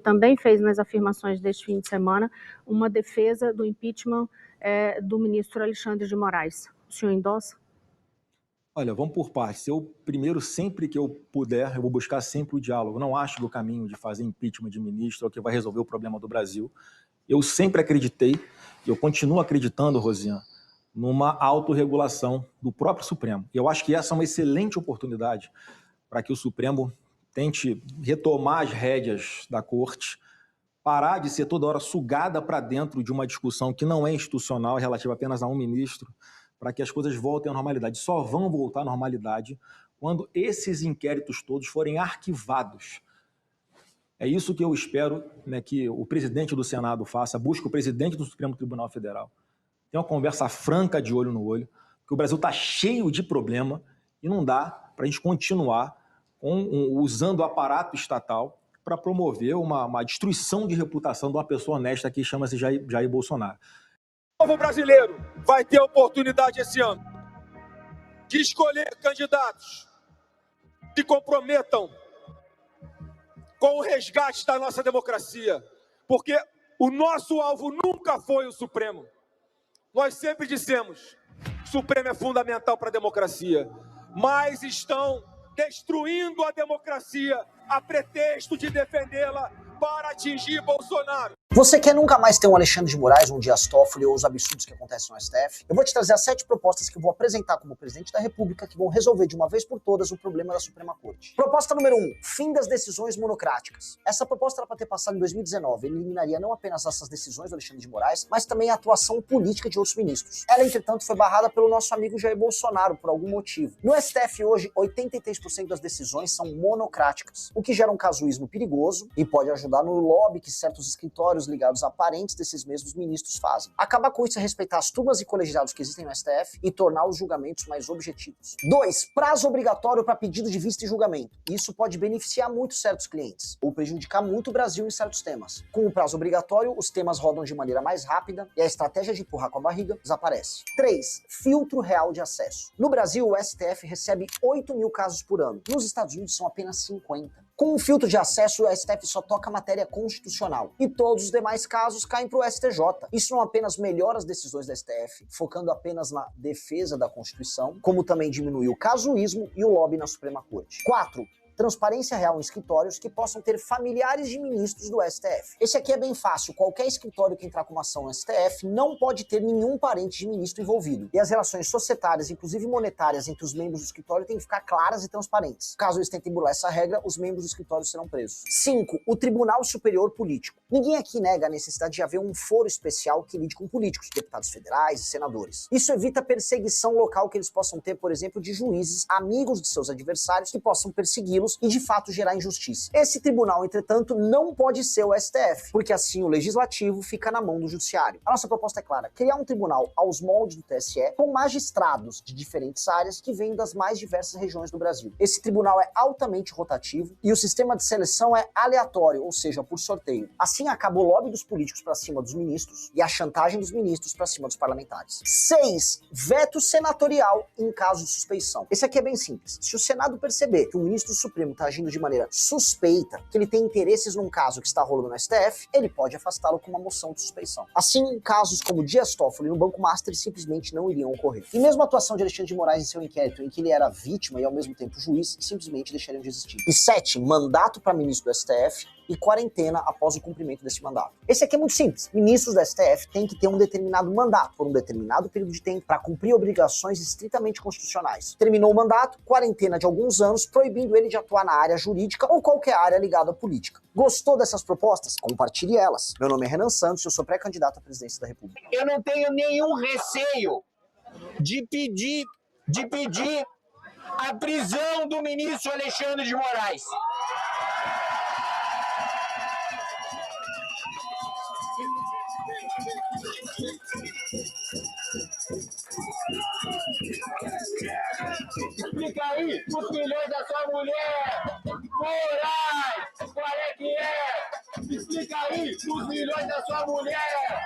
Também fez nas afirmações deste fim de semana uma defesa do impeachment do ministro Alexandre de Moraes. O senhor endossa? Olha, vamos por partes. Eu, primeiro, sempre que eu puder, eu vou buscar sempre o diálogo. Não acho que o caminho de fazer impeachment de ministro é o que vai resolver o problema do Brasil. Eu sempre acreditei, e eu continuo acreditando, Rosiane, numa autorregulação do próprio Supremo. E eu acho que essa é uma excelente oportunidade para que o Supremo tente retomar as rédeas da Corte, parar de ser toda hora sugada para dentro de uma discussão que não é institucional, relativa apenas a um ministro, para que as coisas voltem à normalidade. Só vão voltar à normalidade quando esses inquéritos todos forem arquivados. É isso que eu espero, né, que o presidente do Senado faça, busque o presidente do Supremo Tribunal Federal. Tenha uma conversa franca de olho no olho, porque o Brasil está cheio de problema e não dá para a gente continuar usando o aparato estatal para promover uma destruição de reputação de uma pessoa honesta que chama-se Jair Bolsonaro. O povo brasileiro vai ter a oportunidade esse ano de escolher candidatos que se comprometam com o resgate da nossa democracia, porque o nosso alvo nunca foi o Supremo. Nós sempre dissemos, o Supremo é fundamental para a democracia, mas estão destruindo a democracia a pretexto de defendê-la para atingir Bolsonaro. Você quer nunca mais ter um Alexandre de Moraes, um Dias Toffoli ou os absurdos que acontecem no STF? Eu vou te trazer as 7 propostas que eu vou apresentar como presidente da República que vão resolver de uma vez por todas o problema da Suprema Corte. Proposta número 1, fim das decisões monocráticas. Essa proposta era para ter passado em 2019, ele eliminaria não apenas essas decisões do Alexandre de Moraes, mas também a atuação política de outros ministros. Ela, entretanto, foi barrada pelo nosso amigo Jair Bolsonaro por algum motivo. No STF hoje, 83% das decisões são monocráticas, o que gera um casuísmo perigoso e pode ajudar no lobby que certos escritórios ligados a parentes desses mesmos ministros fazem. Acabar com isso é respeitar as turmas e colegiados que existem no STF e tornar os julgamentos mais objetivos. 2. Prazo obrigatório para pedido de vista e julgamento. Isso pode beneficiar muito certos clientes, ou prejudicar muito o Brasil em certos temas. Com o prazo obrigatório, os temas rodam de maneira mais rápida e a estratégia de empurrar com a barriga desaparece. 3. Filtro real de acesso. No Brasil, o STF recebe 8 mil casos por ano. Nos Estados Unidos são apenas 50. Com o filtro de acesso, o STF só toca matéria constitucional e todos os demais casos caem para o STJ. Isso não apenas melhora as decisões da STF, focando apenas na defesa da Constituição, como também diminui o casuísmo e o lobby na Suprema Corte. 4. Transparência real em escritórios que possam ter familiares de ministros do STF. Esse aqui é bem fácil, qualquer escritório que entrar com uma ação no STF não pode ter nenhum parente de ministro envolvido. E as relações societárias, inclusive monetárias, entre os membros do escritório têm que ficar claras e transparentes. Caso eles tentem burlar essa regra, os membros do escritório serão presos. 5. O Tribunal Superior Político. Ninguém aqui nega a necessidade de haver um foro especial que lide com políticos, deputados federais e senadores. Isso evita a perseguição local que eles possam ter, por exemplo, de juízes amigos de seus adversários que possam persegui-los e de fato gerar injustiça. Esse tribunal, entretanto, não pode ser o STF, porque assim o legislativo fica na mão do judiciário. A nossa proposta é clara, criar um tribunal aos moldes do TSE, com magistrados de diferentes áreas que vêm das mais diversas regiões do Brasil. Esse tribunal é altamente rotativo e o sistema de seleção é aleatório, ou seja, por sorteio. Assim acaba o lobby dos políticos para cima dos ministros e a chantagem dos ministros para cima dos parlamentares. 6. Veto senatorial em caso de suspeição. Esse aqui é bem simples. Se o Senado perceber que o ministro do Supremo está agindo de maneira suspeita, que ele tem interesses num caso que está rolando no STF, ele pode afastá-lo com uma moção de suspeição. Assim, casos como Dias Toffoli no Banco Master simplesmente não iriam ocorrer. E mesmo a atuação de Alexandre de Moraes em seu inquérito, em que ele era vítima e ao mesmo tempo juiz, simplesmente deixariam de existir. E 7. Mandato para ministro do STF e quarentena após o cumprimento desse mandato. Esse aqui é muito simples. Ministros do STF têm que ter um determinado mandato por um determinado período de tempo para cumprir obrigações estritamente constitucionais. Terminou o mandato, quarentena de alguns anos, proibindo ele de atuar na área jurídica ou qualquer área ligada à política. Gostou dessas propostas? Compartilhe elas. Meu nome é Renan Santos e eu sou pré-candidato à presidência da República. Eu não tenho nenhum receio de pedir a prisão do ministro Alexandre de Moraes. Explica aí os milhões da sua mulher, Moraes, qual é que é? Explica aí os milhões da sua mulher,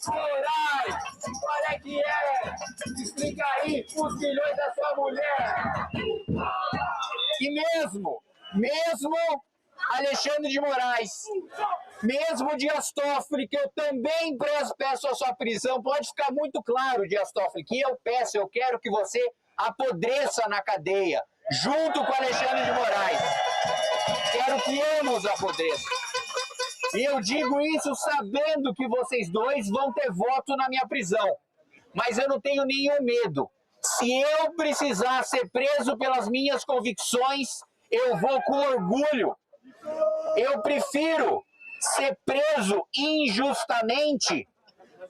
Moraes, qual é que é? Explica aí os milhões da sua mulher. E mesmo Alexandre de Moraes, mesmo Dias Toffoli, que eu também peço a sua prisão, pode ficar muito claro, Dias Toffoli, que eu quero que você apodreça na cadeia, junto com Alexandre de Moraes. Quero que ambos apodreçam. E eu digo isso sabendo que vocês dois vão ter voto na minha prisão. Mas eu não tenho nenhum medo. Se eu precisar ser preso pelas minhas convicções, eu vou com orgulho. Eu prefiro ser preso injustamente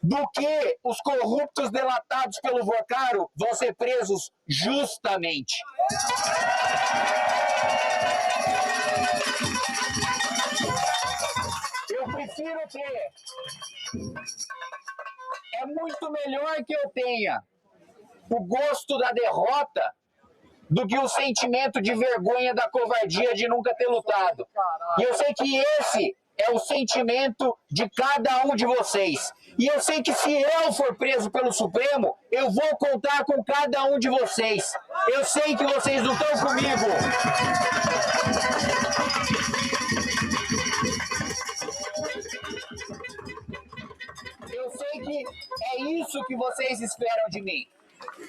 do que os corruptos delatados pelo Vocaro vão ser presos justamente. Eu prefiro ter. É muito melhor que eu tenha o gosto da derrota do que o sentimento de vergonha da covardia de nunca ter lutado. E eu sei que esse é o sentimento de cada um de vocês. E eu sei que se eu for preso pelo Supremo, eu vou contar com cada um de vocês. Eu sei que vocês não estão comigo. Eu sei que é isso que vocês esperam de mim.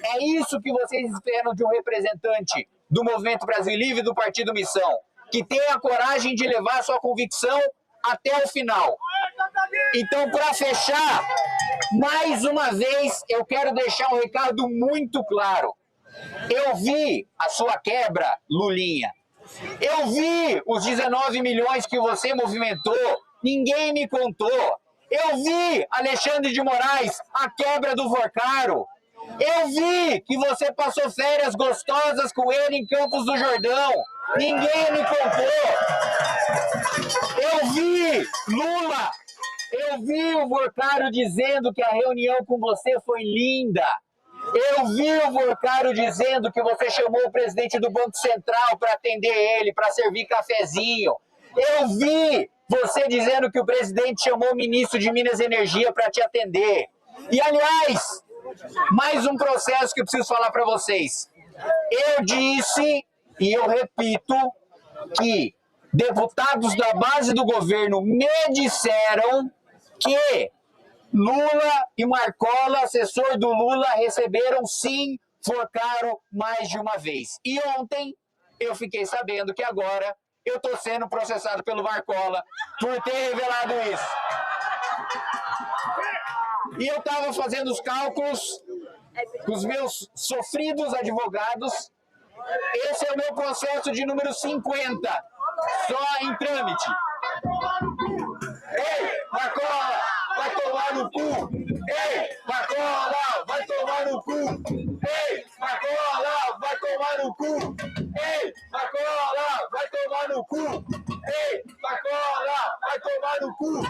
É isso que vocês esperam de um representante do Movimento Brasil Livre e do Partido Missão, que tenha a coragem de levar a sua convicção até o final. Então, para fechar, mais uma vez, eu quero deixar um recado muito claro. Eu vi a sua quebra, Lulinha. Eu vi os 19 milhões que você movimentou, ninguém me contou. Eu vi, Alexandre de Moraes, a quebra do Vocaro. Eu vi que você passou férias gostosas com ele em Campos do Jordão. Ninguém me contou. Eu vi, Lula, eu vi o Vocaro dizendo que a reunião com você foi linda. Eu vi o Vocaro dizendo que você chamou o presidente do Banco Central para atender ele, para servir cafezinho. Eu vi você dizendo que o presidente chamou o ministro de Minas e Energia para te atender. E, aliás, mais um processo que eu preciso falar para vocês. Eu disse, e eu repito, que deputados da base do governo me disseram que Lula e Marcola, assessor do Lula, receberam sim Vocaro mais de uma vez. E ontem eu fiquei sabendo que agora eu estou sendo processado pelo Marcola por ter revelado isso. E eu estava fazendo os cálculos com os meus sofridos advogados. Esse é o meu processo de número 50, só em trâmite. Ei, Marcola, vai tomar no cu! Ei, Marcola, vai tomar no cu! Ei, Marcola, vai tomar no cu! Ei, Marcola, vai tomar no cu! Ei, Marcola, vai tomar no cu!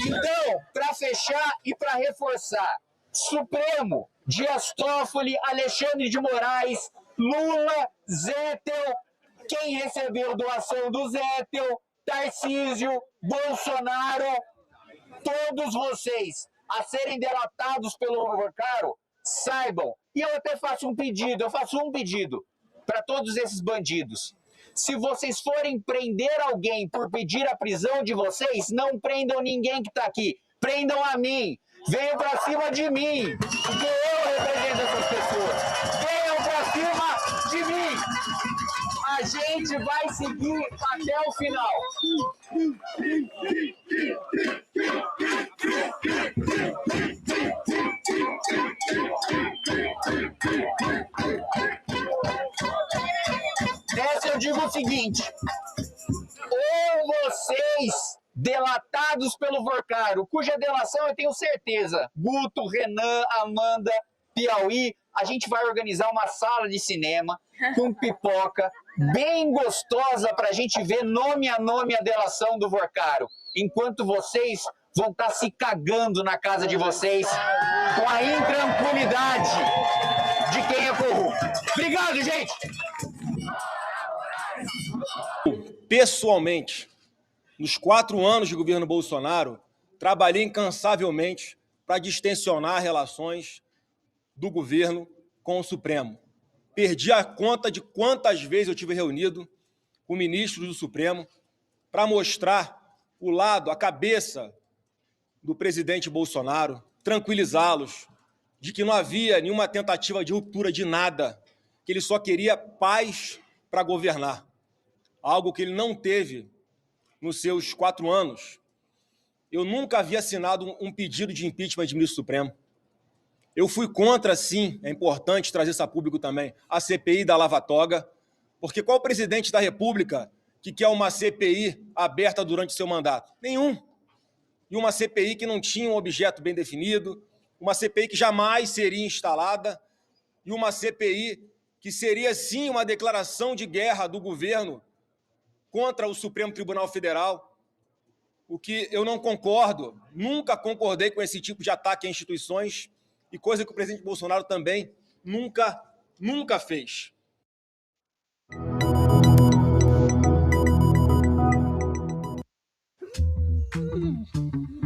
Então, para fechar e para reforçar, Supremo, Dias Toffoli, Alexandre de Moraes, Lula, Zettel, quem recebeu doação do Zettel, Tarcísio, Bolsonaro, todos vocês a serem delatados pelo Vocaro, saibam, e eu até faço um pedido para todos esses bandidos. Se vocês forem prender alguém por pedir a prisão de vocês, não prendam ninguém que está aqui. Prendam a mim. Venham para cima de mim. Porque eu represento essas pessoas. Venham para cima de mim. A gente vai seguir até o final. Nessa eu digo o seguinte, ou vocês, delatados pelo Vocaro, cuja delação eu tenho certeza, Guto, Renan, Amanda, Piauí, a gente vai organizar uma sala de cinema com pipoca bem gostosa para a gente ver nome a nome a delação do Vocaro, enquanto vocês vão estar se cagando na casa de vocês com a intranquilidade de quem é corrupto. Obrigado, gente! Pessoalmente, nos 4 anos de governo Bolsonaro, trabalhei incansavelmente para distensionar relações do governo com o Supremo. perdi a conta de quantas vezes eu tive reunido com ministros do Supremo para mostrar o lado, a cabeça do presidente Bolsonaro, tranquilizá-los de que não havia nenhuma tentativa de ruptura de nada, que ele só queria paz para governar, algo que ele não teve nos seus 4 anos. Eu nunca havia assinado um pedido de impeachment de ministro Supremo. Eu fui contra, sim, é importante trazer isso a público também, a CPI da Lava Toga, porque qual presidente da República que quer uma CPI aberta durante seu mandato? Nenhum. E uma CPI que não tinha um objeto bem definido, uma CPI que jamais seria instalada, e uma CPI que seria, sim, uma declaração de guerra do governo contra o Supremo Tribunal Federal, o que eu não concordo, nunca concordei com esse tipo de ataque a instituições, e coisa que o presidente Bolsonaro também nunca fez.